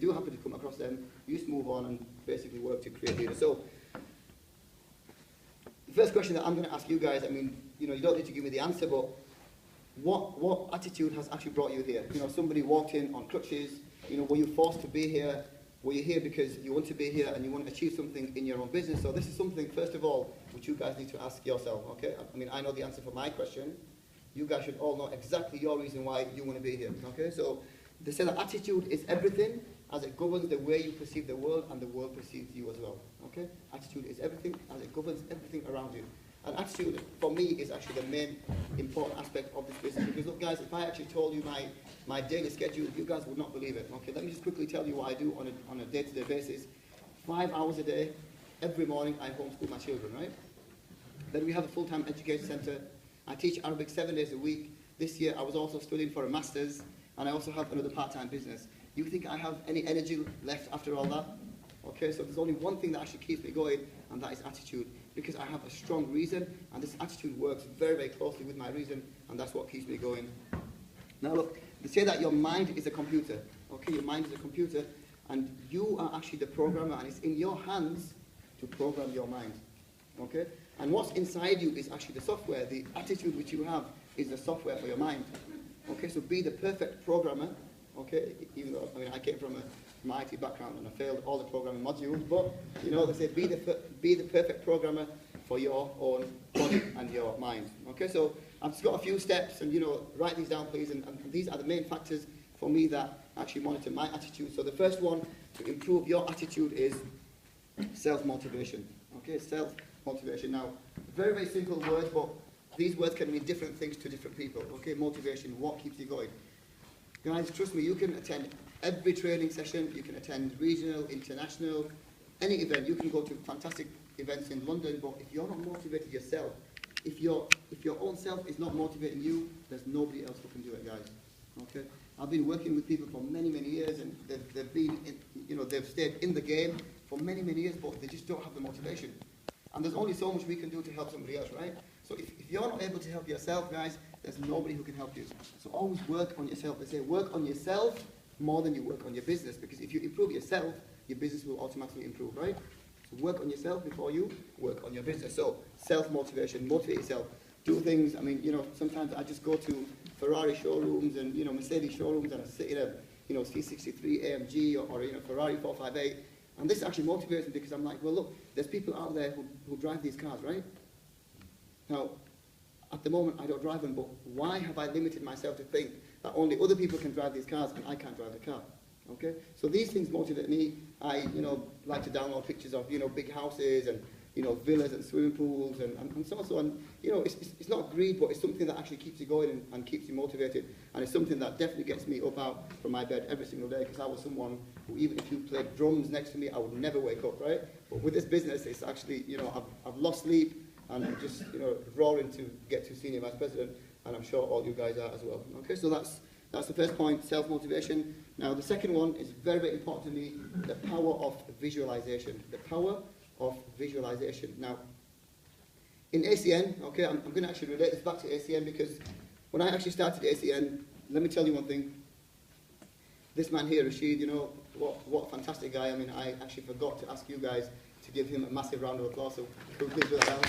do happen to come across them, you just move on and basically work to create leaders. So the first question that I'm going to ask you guys, I mean, you know, you don't need to give me the answer, but what attitude has actually brought you here? You know, somebody walked in on crutches, you know, were you forced to be here? Were you here because you want to be here and you want to achieve something in your own business? So this is something, first of all, which you guys need to ask yourself, okay? I mean, I know the answer for my question. You guys should all know exactly your reason why you want to be here, okay? So they say that attitude is everything as it governs the way you perceive the world and the world perceives you as well, okay? Attitude is everything as it governs everything around you. And attitude, for me, is actually the main important aspect of this business. Because look, guys, if I actually told you my daily schedule, you guys would not believe it. Okay, let me just quickly tell you what I do on a day-to-day basis. 5 hours a day, every morning, I homeschool my children, right? Then we have a full-time education center. I teach Arabic 7 days a week. This year, I was also studying for a master's, and I also have another part-time business. You think I have any energy left after all that? Okay, so there's only one thing that actually keeps me going, and that is attitude. Because I have a strong reason, and this attitude works very, very closely with my reason, and that's what keeps me going. Now look, they say that your mind is a computer. Okay, your mind is a computer, and you are actually the programmer, and it's in your hands to program your mind. Okay? And what's inside you is actually the software. The attitude which you have is the software for your mind. Okay, so be the perfect programmer. Okay, even though, I mean, I came from an IT background and I failed all the programming modules, but, you know, they say be the perfect programmer for your own body and your mind. Okay, so I've just got a few steps, and, you know, write these down, please, and these are the main factors for me that actually monitor my attitude. So the first one to improve your attitude is self-motivation. Okay, self-motivation. Now, very, very simple words, but these words can mean different things to different people. Okay, motivation, what keeps you going? Guys, trust me, you can attend every training session, you can attend regional, international, any event. You can go to fantastic events in London, but if you're not motivated yourself, if your own self is not motivating you, there's nobody else who can do it, guys. Okay? I've been working with people for many, many years, and they've been, you know, they've stayed in the game for many, many years, but they just don't have the motivation. And there's only so much we can do to help somebody else, right? So if you're not able to help yourself, guys, there's nobody who can help you. So always work on yourself. They say work on yourself more than you work on your business, because if you improve yourself, your business will automatically improve, right? So work on yourself before you work on your business. So self-motivation, motivate yourself. Do things, I mean, you know, sometimes I just go to Ferrari showrooms and, you know, Mercedes showrooms, and I sit in a, you know, C63 AMG or you know, Ferrari 458. And this actually motivates me, because I'm like, well, look, there's people out there who drive these cars, right? Now, at the moment, I don't drive them, but why have I limited myself to think that only other people can drive these cars and I can't drive the car? Okay? So these things motivate me. I, you know, like to download pictures of, you know, big houses and, you know, villas and swimming pools and so on. So on. You know, it's not greed, but it's something that actually keeps you going and keeps you motivated. And it's something that definitely gets me up out from my bed every single day, because I was someone who, even if you played drums next to me, I would never wake up, right? But with this business, it's actually, you know, I've lost sleep, and I'm just, you know, roaring to get to senior vice president, and I'm sure all you guys are as well. Okay, so that's the first point, self-motivation. Now, the second one is very, very important to me, the power of visualization. The power of visualization. Now, in ACN, okay, I'm going to actually relate this back to ACN, because when I actually started ACN, let me tell you one thing. This man here, Rashid, you know, what a fantastic guy. I mean, I actually forgot to ask you guys to give him a massive round of applause. So please do that.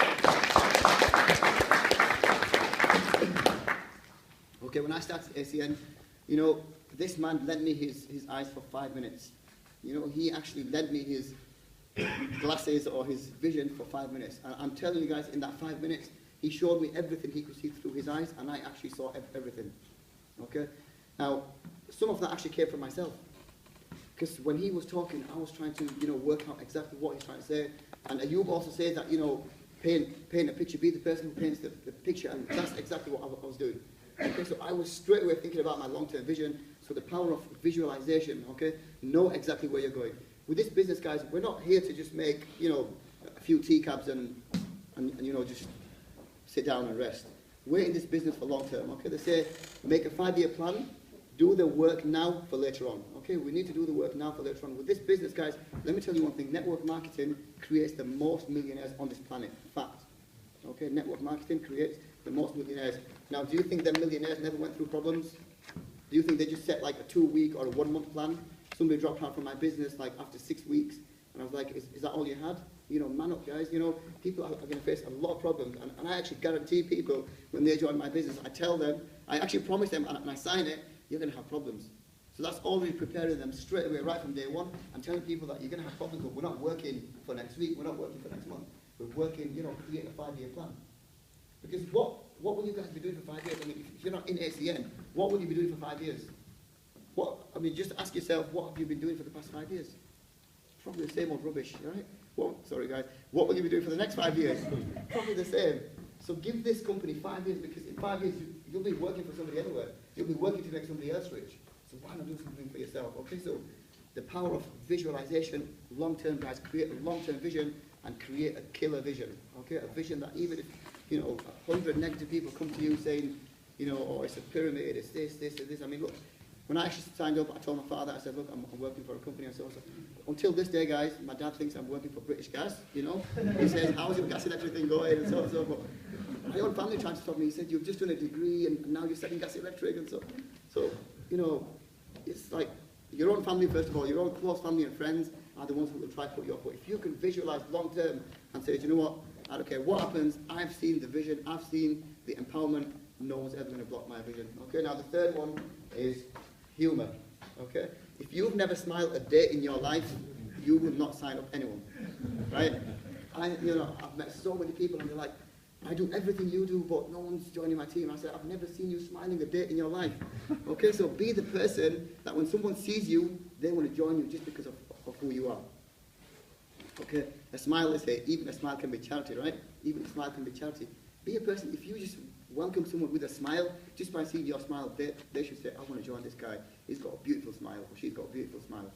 Okay, when I started ACN, you know, this man lent me his eyes for 5 minutes. You know, he actually lent me his glasses or his vision for 5 minutes. And I'm telling you guys, in that 5 minutes, he showed me everything he could see through his eyes, and I actually saw everything. Okay? Now, some of that actually came from myself. Because when he was talking, I was trying to, you know, work out exactly what he's trying to say. And Ayub also says that, you know, paint a picture, be the person who paints the picture, and that's exactly what I was doing. Okay, so I was straight away thinking about my long-term vision. So the power of visualization, okay, know exactly where you're going. With this business, guys, we're not here to just make, you know, a few tea cabs and you know, just sit down and rest. We're in this business for long-term, okay? They say, make a 5-year plan, do the work now for later on. Okay, we need to do the work now for later on. With this business, guys, let me tell you one thing. Network marketing creates the most millionaires on this planet. Fact. Okay, network marketing creates the most millionaires. Now, do you think them millionaires never went through problems? Do you think they just set like a 2-week or a 1-month plan? somebody dropped out from my business like after 6 weeks, and I was like, is that all you had? You know, man up, guys. You know, people are going to face a lot of problems, and I actually guarantee people when they join my business, I tell them, I actually promise them, and I sign it, you're going to have problems. So that's already preparing them straight away, right from day one. I'm telling people that you're going to have problems, but we're not working for next week, we're not working for next month. We're working, you know, create a 5-year plan. Because what will you guys be doing for 5 years? I mean, if you're not in ACN, what will you be doing for 5 years? I mean, just ask yourself, what have you been doing for the past 5 years? Probably the same old rubbish, right? Well, sorry guys. What will you be doing for the next 5 years? Probably the same. So give this company 5 years, because in 5 years, you'll be working for somebody anywhere. You'll be working to make somebody else rich. So why not do something for yourself? Okay, so the power of visualization, long-term, guys, create a long-term vision and create a killer vision. Okay, a vision that even if, you know, 100 negative people come to you saying, you know, oh, it's a pyramid, it's this, this, and this. I mean, look, when I actually signed up, I told my father, I said, look, I'm working for a company and so on. Until this day, guys, my dad thinks I'm working for British Gas, you know. He says, how's your gas electric thing going, and so on and so forth. My own family tried to stop me. He said, you've just done a degree and now you're selling gas electric and so. So, you know, it's like your own family, first of all, your own close family and friends are the ones who will try to put you off. But if you can visualize long term and say, you know what, I don't care what happens, I've seen the vision, I've seen the empowerment, no one's ever going to block my vision. Okay, now the third one is humor. Okay, if you've never smiled a day in your life, you will not sign up anyone, right? I've met so many people and they're like, I do everything you do, but no one's joining my team. I said, I've never seen you smiling a day in your life. Okay, so be the person that when someone sees you, they want to join you just because of who you are. Okay, a smile, they say, even a smile can be charity, right? Even a smile can be charity. Be a person, if you just welcome someone with a smile, just by seeing your smile, they should say, I want to join this guy. He's got a beautiful smile, or she's got a beautiful smile.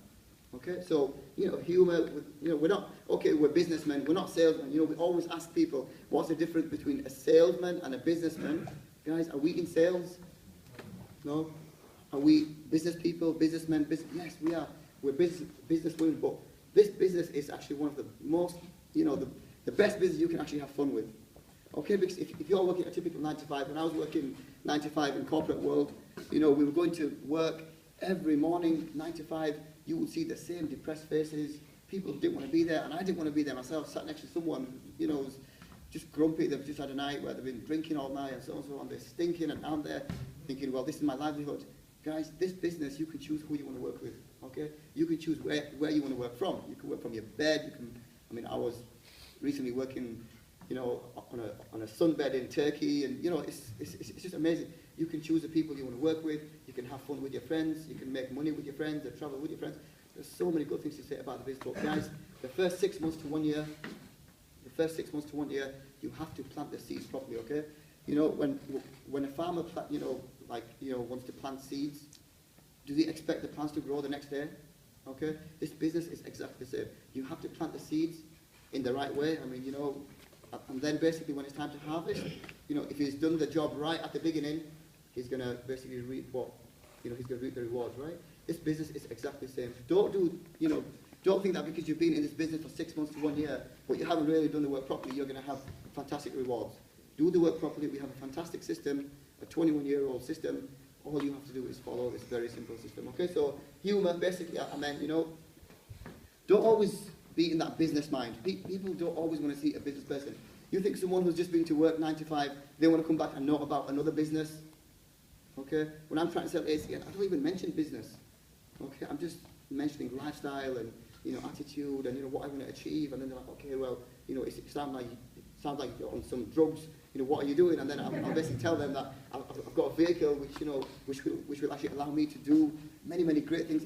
Okay, so, you know, humor, you know, we're not, okay, we're businessmen, we're not salesmen. You know, we always ask people, what's the difference between a salesman and a businessman? Guys, are we in sales? No? Are we business people, businessmen? Yes, we are. We're business women, but this business is actually one of the most, you know, the best business you can actually have fun with. Okay, because if you're working a typical 9 to 5, when I was working 9 to 5 in corporate world, you know, we were going to work every morning, 9 to 5, you would see the same depressed faces. People didn't want to be there, and I didn't want to be there myself. Sat next to someone, you know, was just grumpy. They've just had a night where they've been drinking all night and so on. They're stinking, and I'm there thinking, well, this is my livelihood. Guys, this business, you can choose who you want to work with, okay? You can choose where you want to work from. You can work from your bed. You can, I mean, I was recently working, you know, on a sunbed in Turkey, and, you know, it's just amazing. You can choose the people you want to work with. You can have fun with your friends. You can make money with your friends and travel with your friends. There's so many good things to say about the business. But guys, the first 6 months to 1 year, you have to plant the seeds properly, okay? You know, when a farmer, wants to plant seeds, do they expect the plants to grow the next day? Okay? This business is exactly the same. You have to plant the seeds in the right way. I mean, you know, and then basically when it's time to harvest, you know, if he's done the job right at the beginning, he's going to basically reap he's going to reap the rewards, right? This business is exactly the same. Don't think that because you've been in this business for 6 months to 1 year, but you haven't really done the work properly, you're going to have fantastic rewards. Do the work properly. We have a fantastic system, a 21-year-old system. All you have to do is follow this very simple system. Okay, so humor, basically, I meant, you know, don't always be in that business mind. People don't always want to see a business person. You think someone who's just been to work 9 to 5, they want to come back and know about another business? Okay, when I'm trying to sell ACN, I don't even mention business. Okay, I'm just mentioning lifestyle and, you know, attitude and, you know, what I want to achieve. And then they're like, okay, well, you know, it sounds like you're on some drugs. You know, what are you doing? And then I'll basically tell them that I've got a vehicle which will actually allow me to do many, many great things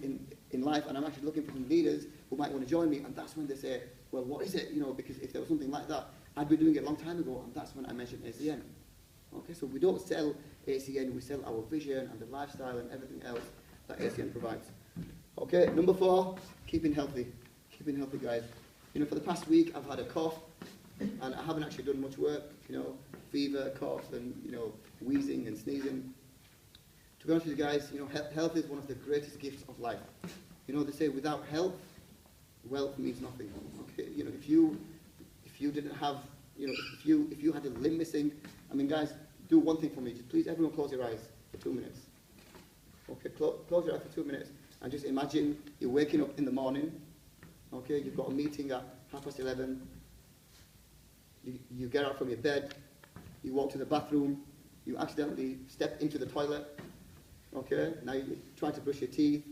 in life, and I'm actually looking for some leaders who might want to join me. And that's when they say, well, what is it? You know, because if there was something like that, I'd be doing it a long time ago, and that's when I mentioned ACN. Okay, so we don't sell ACN, we sell our vision and the lifestyle and everything else that ACN provides. Okay, number 4, keeping healthy. Keeping healthy, guys. You know, for the past week, I've had a cough, and I haven't actually done much work, you know, fever, cough, and, you know, wheezing and sneezing. To be honest with you guys, you know, health is one of the greatest gifts of life. You know, they say without health, wealth means nothing. Okay, you know, if you didn't have, you know, if you had a limb missing, I mean, guys, do one thing for me. Just please, everyone, close your eyes for 2 minutes. Okay, close your eyes for 2 minutes. And just imagine you're waking up in the morning, okay, you've got a meeting at 11:30, you get out from your bed, you walk to the bathroom, you accidentally step into the toilet, okay, now you're trying to brush your teeth,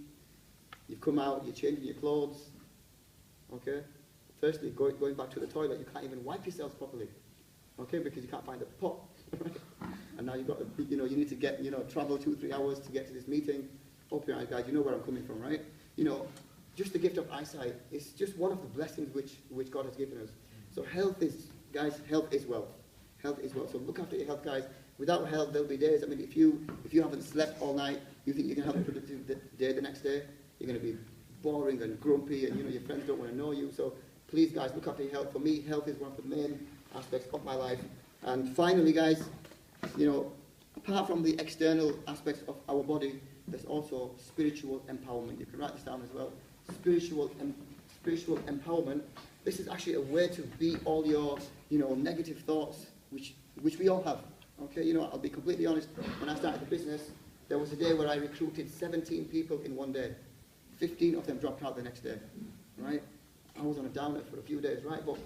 you've come out, you're changing your clothes, okay. Firstly, going back to the toilet, you can't even wipe yourselves properly, okay, because you can't find a pot, and now you've got to, you need to get, travel 2-3 hours to get to this meeting. Open your eyes, guys, you know where I'm coming from, right? Just the gift of eyesight is just one of the blessings which God has given us. So health is wealth. Health is wealth. So look after your health, guys. Without health, there'll be days, if you haven't slept all night, you think you can have a productive day the next day, you're going to be boring and grumpy, and your friends don't want to know you. So please, guys, look after your health. For me, health is one of the main aspects of my life. And finally, guys, apart from the external aspects of our body, there's also spiritual empowerment. You can write this down as well. Spiritual empowerment. This is actually a way to beat all your, negative thoughts, which we all have. Okay, I'll be completely honest. When I started the business, there was a day where I recruited 17 people in one day. 15 of them dropped out the next day. Right? I was on a downer for a few days, right? But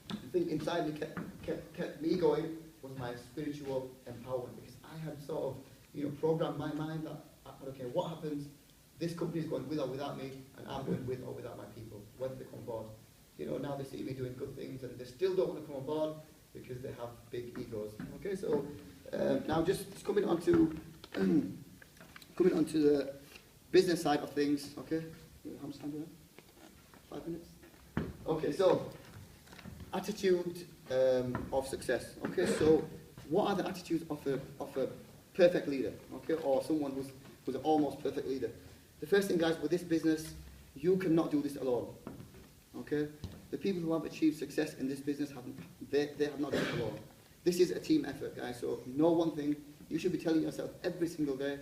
the thing inside me kept me going was my spiritual empowerment, because I had sort of, programmed my mind that, okay, what happens? This company is going with or without me, and I'm going with or without my people, whether they come on board. Now they see me doing good things, and they still don't want to come on board because they have big egos. Okay, so now just coming on to the business side of things. Okay, how much time do we have? 5 minutes. Okay, so attitude of success. Okay, so what are the attitudes of a perfect leader? Okay, or someone who's an almost perfect leader. The first thing, guys, with this business, you cannot do this alone. Okay? The people who have achieved success in this business, they have not done it alone. This is a team effort, guys. So know one thing, you should be telling yourself every single day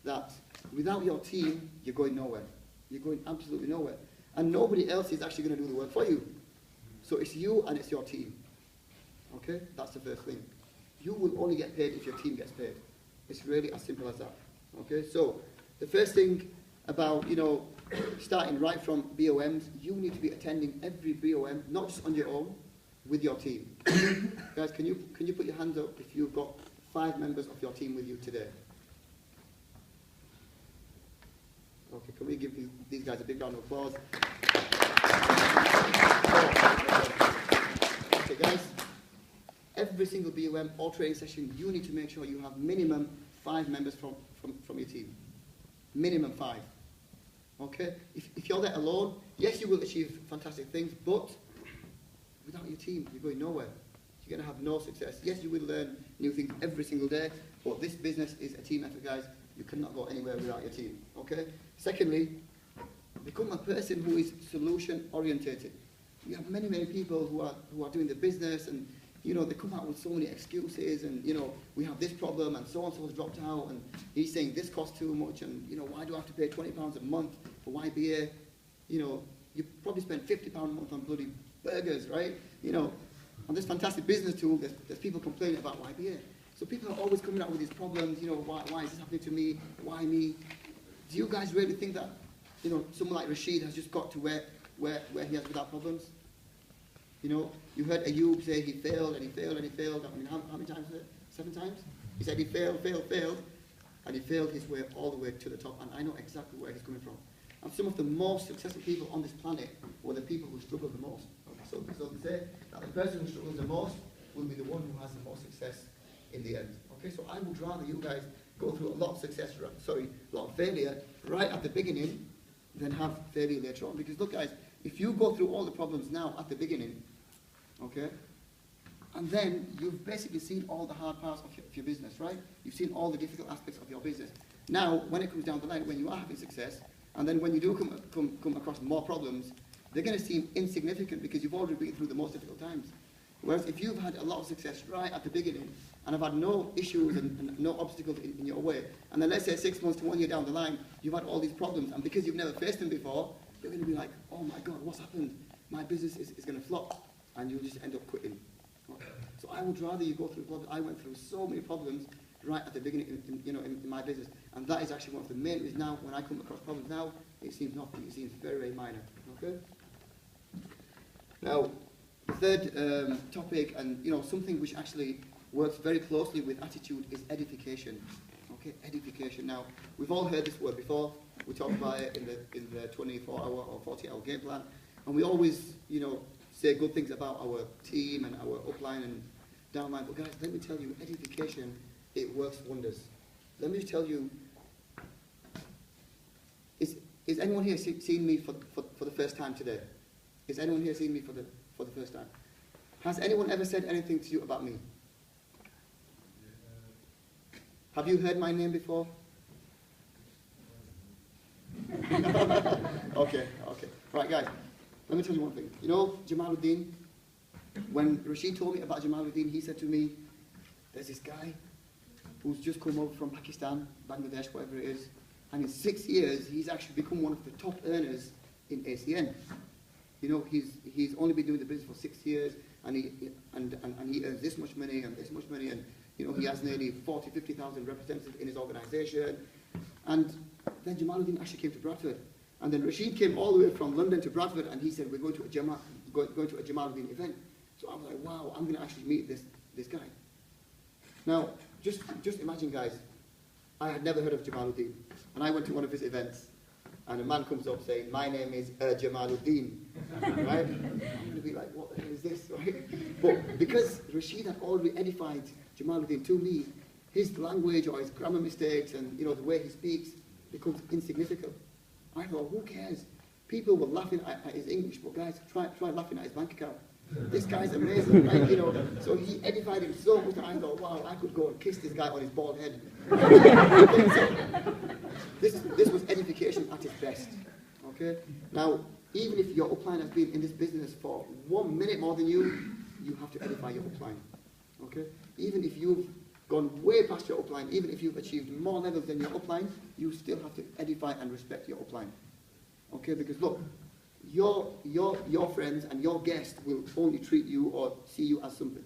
that without your team, you're going nowhere. You're going absolutely nowhere. And nobody else is actually going to do the work for you. So it's you and it's your team. Okay? That's the first thing. You will only get paid if your team gets paid. It's really as simple as that. Okay, so the first thing about, starting right from BOMs, you need to be attending every BOM, not just on your own, with your team. Guys, can you put your hands up if you've got 5 members of your team with you today? Okay, can we give these guys a big round of applause? Okay, guys, every single BOM or training session, you need to make sure you have minimum 5 members from your team. Minimum 5. Okay? If you're there alone, yes, you will achieve fantastic things, but without your team, you're going nowhere. You're going to have no success. Yes, you will learn new things every single day, but this business is a team effort, guys. You cannot go anywhere without your team. Okay? Secondly, become a person who is solution-orientated. You have many, many people who are doing the business, and they come out with so many excuses, and we have this problem, and so and so has dropped out, and he's saying this costs too much, and why do I have to pay £20 a month for YBA? You probably spend £50 a month on bloody burgers, right? On this fantastic business tool, there's people complaining about YBA. So people are always coming out with these problems. Why is this happening to me? Why me? Do you guys really think that someone like Rashid has just got to where he has without problems? You heard Ayub say he failed and he failed and he failed. I mean, how many times was it? 7 times? He said he failed, and he failed his way all the way to the top. And I know exactly where he's coming from. And some of the most successful people on this planet were the people who struggled the most. Okay, so they say that the person who struggles the most will be the one who has the most success in the end. Okay, so I would rather you guys go through a lot of failure right at the beginning than have failure later on. Because look, guys, if you go through all the problems now at the beginning, okay, and then you've basically seen all the hard parts of your business, right? You've seen all the difficult aspects of your business. Now, when it comes down the line, when you are having success, and then when you do come across more problems, they're going to seem insignificant because you've already been through the most difficult times. Whereas if you've had a lot of success right at the beginning, and have had no issues and no obstacles in your way, and then let's say 6 months to 1 year down the line, you've had all these problems, and because you've never faced them before, you're going to be like, oh my God, what's happened? My business is going to flop, and you'll just end up quitting. Okay. So I would rather you go through problems. I went through so many problems right at the beginning in my business, and that is actually one of the main reasons now, when I come across problems now, It seems nothing. It seems very, very minor. Okay? Now, the third topic, and something which actually works very closely with attitude, is edification. Okay, edification. Now, we've all heard this word before. We talk about it in the 24-hour or 40-hour game plan, and we always, say good things about our team and our upline and downline. But guys, let me tell you, edification, it works wonders. Let me just tell you. Is anyone here seen me for the first time today? Is anyone here seen me for the first time? Has anyone ever said anything to you about me? Have you heard my name before? Okay. Right, guys, let me tell you one thing. Jamaluddin, when Rashid told me about Jamaluddin, he said to me, there's this guy who's just come over from Pakistan, Bangladesh, whatever it is, and in 6 years, he's actually become one of the top earners in ACN. He's only been doing the business for 6 years, and he earns this much money and this much money, and he has nearly 40,000, 50,000 representatives in his organization. And then Jamaluddin actually came to Bradford, and then Rashid came all the way from London to Bradford, and he said, we're going to a Jamaluddin event. So I was like, wow, I'm going to actually meet this guy. Now, just imagine, guys, I had never heard of Jamaluddin, and I went to one of his events, and a man comes up saying, my name is Jamaluddin, right? I'm going to be like, what the hell is this, right? But because Rashid had already edified Jamaluddin to me, his language or his grammar mistakes and the way he speaks becomes insignificant. I thought, who cares? People were laughing at his English, but guys, try laughing at his bank account. This guy's amazing, right? So he edified him so much that I thought, wow, I could go and kiss this guy on his bald head. This was edification at its best. Okay? Now, even if your upline has been in this business for 1 minute more than you have to edify your upline. Okay? Even if you've gone way past your upline, even if you've achieved more levels than your upline, you still have to edify and respect your upline. Okay? Because look, your friends and your guests will only treat you or see you as something.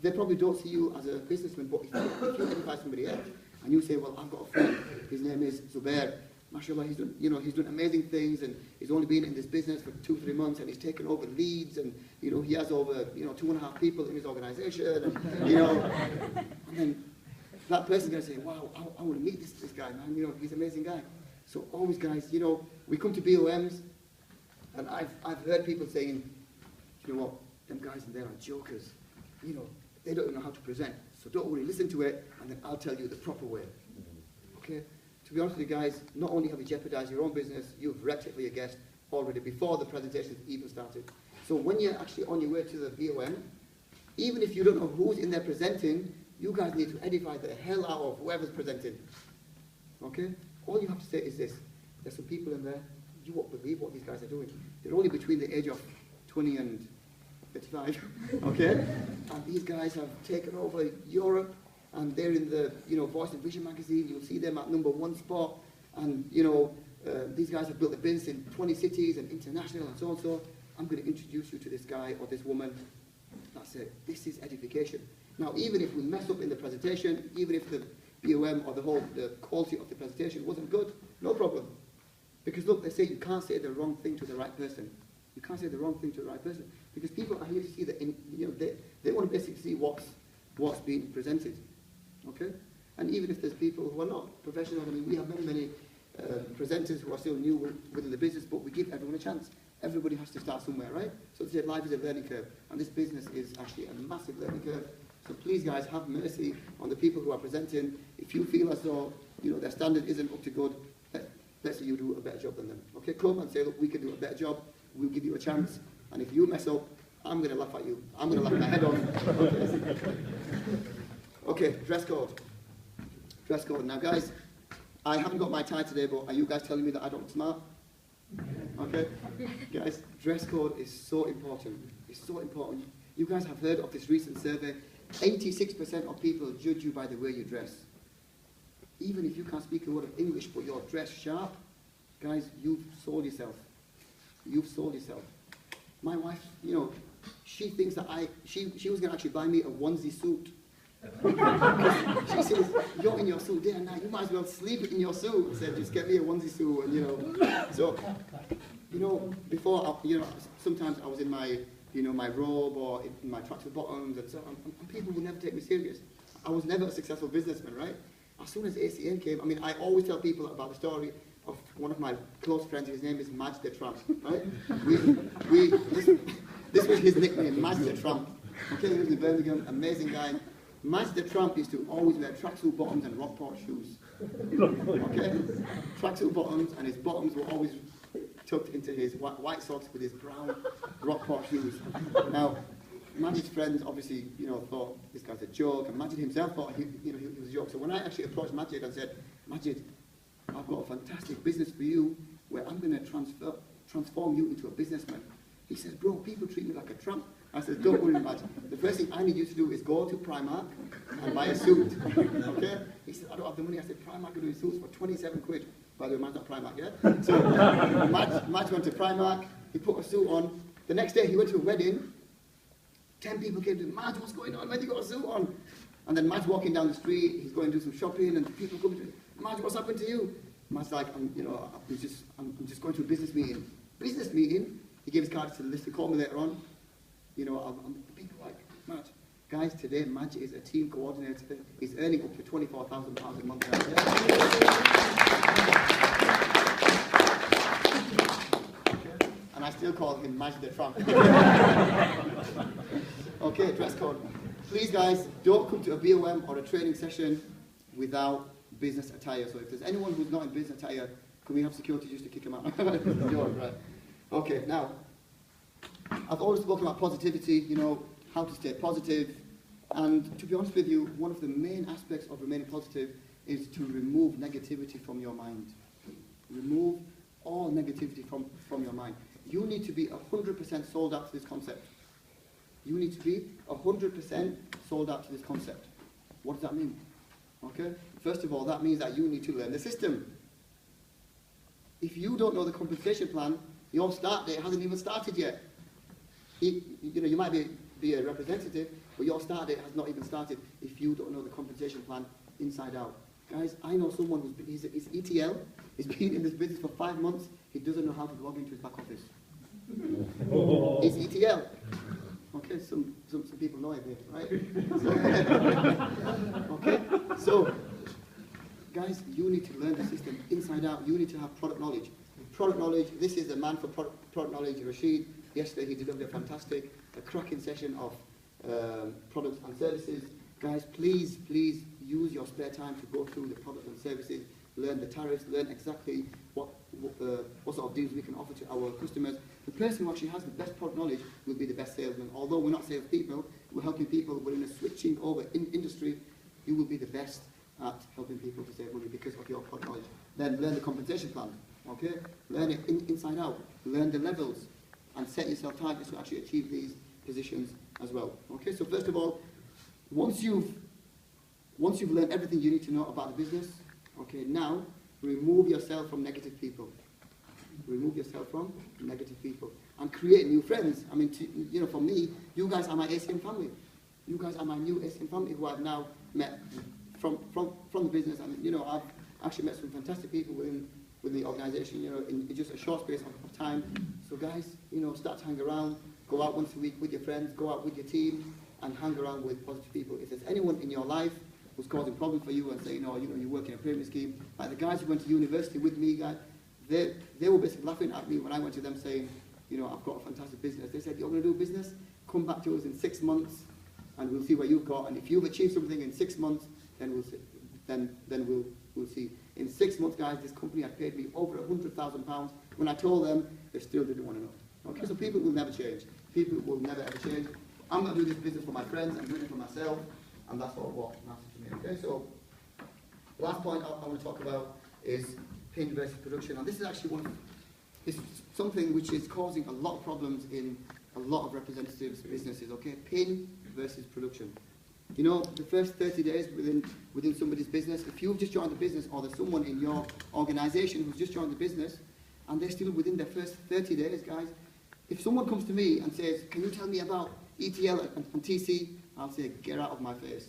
They probably don't see you as a businessman, but if you edify somebody else and you say, well, I've got a friend, his name is Zubair, mashallah, he's done amazing things, and he's only been in this business for 2-3 months, and he's taken over leads, and he has over 2.5 people in his organization, and then that person's going to say, wow, I want to meet this guy, man, he's an amazing guy. So always, guys, we come to BOMs, and I've heard people saying, you know what, them guys in there are jokers. They don't even know how to present. So don't worry, listen to it, and then I'll tell you the proper way. Okay? To be honest with you guys, not only have you jeopardized your own business, you've wrecked it for your guest already before the presentation even started. So when you're actually on your way to the BOM, even if you don't know who's in there presenting, you guys need to edify the hell out of whoever's presenting. Okay? All you have to say is this. There's some people in there, you won't believe what these guys are doing. They're only between the age of 20 and 35, okay? And these guys have taken over Europe, and they're in the Voice and Vision magazine. You'll see them at #1 spot, and these guys have built a business in 20 cities and international and so on. So I'm going to introduce you to this guy or this woman. That's it. This is edification. Now, even if we mess up in the presentation, even if the BOM or the quality of the presentation wasn't good, no problem. Because look, they say you can't say the wrong thing to the right person. You can't say the wrong thing to the right person. Because people are here to see that, they want to basically see what's being presented. Okay? And even if there's people who are not professional, we have many presenters who are still new within the business, but we give everyone a chance. Everybody has to start somewhere, right? So they say life is a learning curve, and this business is actually a massive learning curve. So please, guys, have mercy on the people who are presenting. If you feel as though their standard isn't up to good, let's say you do a better job than them. Okay, come and say, look, we can do a better job. We'll give you a chance. And if you mess up, I'm going to laugh at you. I'm going to laugh my head off. Okay, dress code. Dress code. Now, guys, I haven't got my tie today, but are you guys telling me that I don't look smart? Okay? Guys, dress code is so important. It's so important. You guys have heard of this recent survey. 86% of people judge you by the way you dress. Even if you can't speak a word of English, but you're dressed sharp, guys, you've sold yourself. You've sold yourself. My wife, she thinks that she was going to actually buy me a onesie suit She says, you're in your suit day and night, you might as well sleep in your suit. I said, just get me a onesie suit, and so, before, sometimes I was in my, my robe or in my tracksuit bottoms, and so on, and people would never take me serious. I was never a successful businessman, right? As soon as ACN came, I always tell people about the story of one of my close friends. His name is Madge the Tramp, right? This was his nickname, Madge the Tramp. Okay, he was in Birmingham, amazing guy. Madge the Tramp used to always wear tracksuit bottoms and Rockport shoes. Okay, tracksuit bottoms, and his bottoms were always tucked into his white socks with his brown Rockport shoes. Now, Madge's friends obviously, thought this guy's a joke, and Majid himself thought he was a joke. So when I actually approached Majid and said, Majid, I've got a fantastic business for you where I'm going to transform you into a businessman. He says, bro, people treat me like a tramp. I said, don't worry, Majid. The first thing I need you to do is go to Primark and buy a suit. Okay? He said, I don't have the money. I said, Primark are doing suits for 27 quid. By the way, Mad's not Primark, yeah? So Madge went to Primark, he put a suit on. The next day he went to a wedding. 10 people came to him, Madge, what's going on? Madge, you got a suit on? And then Madge walking down the street, he's going to do some shopping, and people come to him, Madge, what's happened to you? Madge's like, I'm just going to a business meeting. Business meeting? He gave his card to the list to call me later on. People are like, Madge, guys, today Madge is a team coordinator. He's earning up to £24,000 a month. And I still call him Madge the Tramp. Okay, dress code. Please, guys, don't come to a BOM or a training session without business attire. So if there's anyone who's not in business attire, can we have security just to kick him out? Right. Okay, now, I've always spoken about positivity, how to stay positive. And to be honest with you, one of the main aspects of remaining positive is to remove negativity from your mind. Remove all negativity from your mind. You need to be 100% sold out to this concept. You need to be 100% sold out to this concept. What does that mean? Okay? First of all, that means that you need to learn the system. If you don't know the compensation plan, your start date hasn't even started yet. You might be a representative, but your start date has not even started if you don't know the compensation plan inside out. Guys, I know someone he's ETL, he's been in this business for 5 months, he doesn't know how to log into his back office. He's ETL. Okay, some people know him here, right? Okay, so, guys, you need to learn the system inside out. You need to have product knowledge. Product knowledge, this is a man for product knowledge, Rashid. Yesterday he delivered a cracking session of products and services. Guys, please use your spare time to go through the products and services, learn the tariffs, learn exactly what sort of deals we can offer to our customers. The person who actually has the best product knowledge will be the best salesman. Although we're not salespeople, we're helping people, we're in a switching over industry, you will be the best at helping people to save money because of your product knowledge. Then learn the compensation plan, okay? Learn it inside out. Learn the levels and set yourself targets to actually achieve these positions as well. Okay, so first of all, once you've learned everything you need to know about the business, okay, now remove yourself from negative people. Remove yourself from negative people and create new friends. I mean, for me, you guys are my ACM family. You guys are my new ACM family who I've now met from the business. And I've actually met some fantastic people within the organisation. In just a short space of time. So guys, start to hang around. Go out once a week with your friends. Go out with your team and hang around with positive people. If there's anyone in your life who's causing problems for you and saying, you work in a pyramid scheme, like the guys who went to university with me, guys, they were basically laughing at me when I went to them saying, I've got a fantastic business. They said, you're going to do business? Come back to us in 6 months and we'll see what you've got. And if you've achieved something in 6 months, then we'll see. Then we'll see. In 6 months, guys, this company had paid me over £100,000. When I told them, they still didn't want to know. Okay, so people will never change. People will never ever change. I'm not doing this business for my friends, I'm doing it for myself, and that's what matters to me. Okay, so the last point I want to talk about is pin versus production. And this is actually something which is causing a lot of problems in a lot of representatives' businesses, okay? Pin versus production. The first 30 days within somebody's business, if you've just joined the business or there's someone in your organisation who's just joined the business and they're still within their first 30 days, guys, if someone comes to me and says, can you tell me about ETL and TC, I'll say, get out of my face.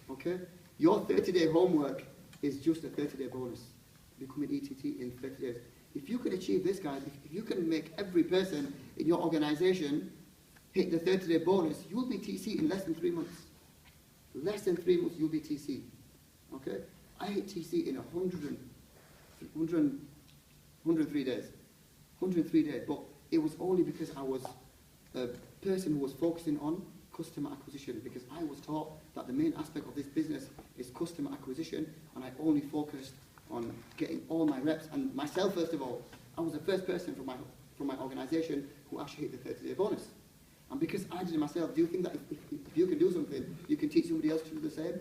Okay? Your 30-day homework is just a 30-day bonus. Becoming ETT in 30 days. If you can achieve this, guys, if you can make every person in your organization hit the 30-day bonus, you'll be TC in less than 3 months. Less than 3 months, you'll be TC. Okay? I hit TC in 103 days. 103 days. But it was only because I was a person who was focusing on customer acquisition, because I was taught that the main aspect of this business is customer acquisition, and I only focused on getting all my reps, and myself first of all. I was the first person from my organization who actually hit the 30-day bonus. And because I did it myself, do you think that if you can do something, you can teach somebody else to do the same?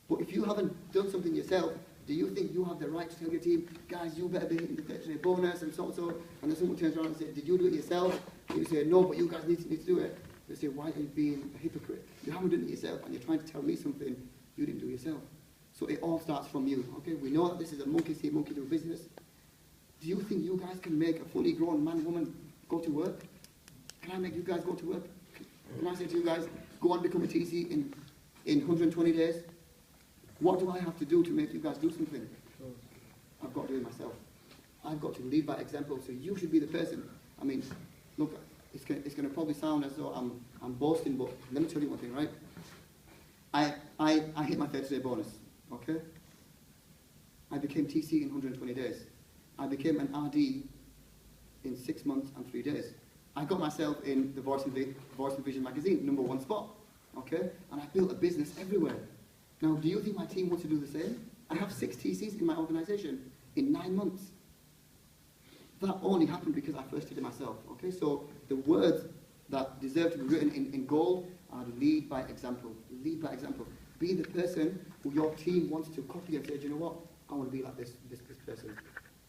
But if you haven't done something yourself, do you think you have the right to tell your team, guys, you better be hitting the 30-day bonus and so and so, and then someone turns around and says, did you do it yourself? And you say, no, but you guys need to do it. They say, why are you being a hypocrite? You haven't done it yourself, and you're trying to tell me something you didn't do yourself. So it all starts from you, okay? We know that this is a monkey see, monkey do business. Do you think you guys can make a fully grown man, woman go to work? Can I make you guys go to work? Can I say to you guys, go and become a TC in 120 days? What do I have to do to make you guys do something? I've got to do it myself. I've got to lead by example, so you should be the person. I mean, look, it's going to probably sound as though I'm boasting, but let me tell you one thing, right? I hit my 30-day bonus. Okay? I became TC in 120 days. I became an RD in 6 months and 3 days. I got myself in the Voice and Vision magazine, #1 spot. Okay? And I built a business everywhere. Now, do you think my team wants to do the same? I have 6 TCs in my organization in 9 months. That only happened because I first did it myself. Okay? So the words that deserve to be written in gold are lead by example. Lead by example. Be the person who your team wants to copy and say, do you know what? I want to be like this person.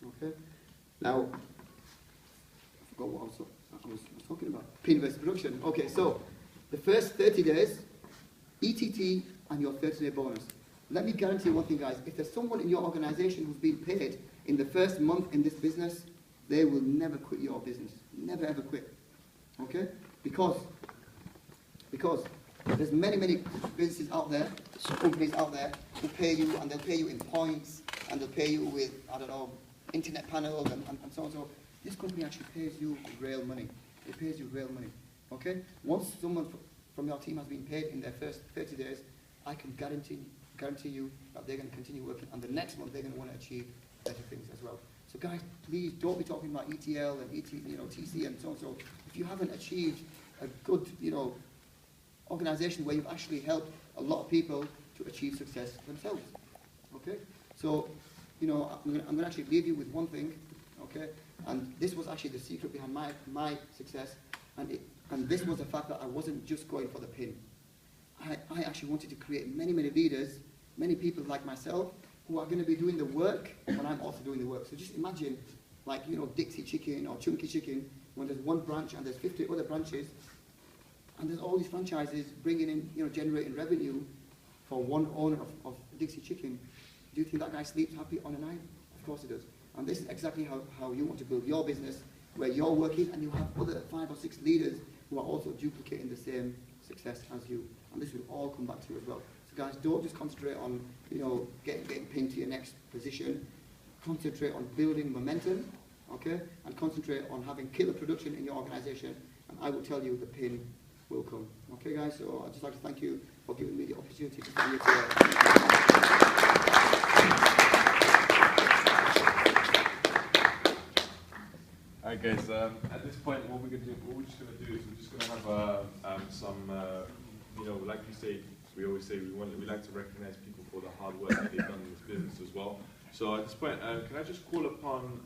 Okay? Now, I forgot what I was talking about. Pin versus production. Okay, so the first 30 days, ETT and your 30-day bonus. Let me guarantee you one thing, guys. If there's someone in your organization who's been paid in the first month in this business, they will never quit your business. Never ever quit. Okay? Because there's many businesses out there, companies out there, who pay you, and they'll pay you in points, and they'll pay you with, I don't know, internet panels and so on. So this company actually pays you real money. It pays you real money. Okay? Once someone from your team has been paid in their first 30 days, I can guarantee you that they're going to continue working, and the next month they're going to want to achieve better things as well. So guys, please don't be talking about ETL and TC and so on. So if you haven't achieved a good, organization where you've actually helped a lot of people to achieve success themselves. Okay? So, I'm going to actually leave you with one thing, okay? And this was actually the secret behind my success, and this was the fact that I wasn't just going for the pin. I actually wanted to create many leaders, many people like myself, who are going to be doing the work when I'm also doing the work. So just imagine, like, Dixie Chicken or Chunky Chicken, when there's one branch and there's 50 other branches, and there's all these franchises bringing in, generating revenue for one owner of Dixie Chicken. Do you think that guy sleeps happy on a night? Of course he does. And this is exactly how you want to build your business, where you're working and you have other 5 or 6 leaders who are also duplicating the same success as you. And this will all come back to you as well. So guys, don't just concentrate on, getting pinned to your next position. Concentrate on building momentum, okay? And concentrate on having killer production in your organization. And I will tell you the pin will come. Okay, guys? So I'd just like to thank you for giving me the opportunity to stand here today. Alright, guys. At this point, what we're just going to do is we're just going to have some, like you say, we always say we like to recognize people for the hard work that they've done in this business as well. So at this point, can I just call upon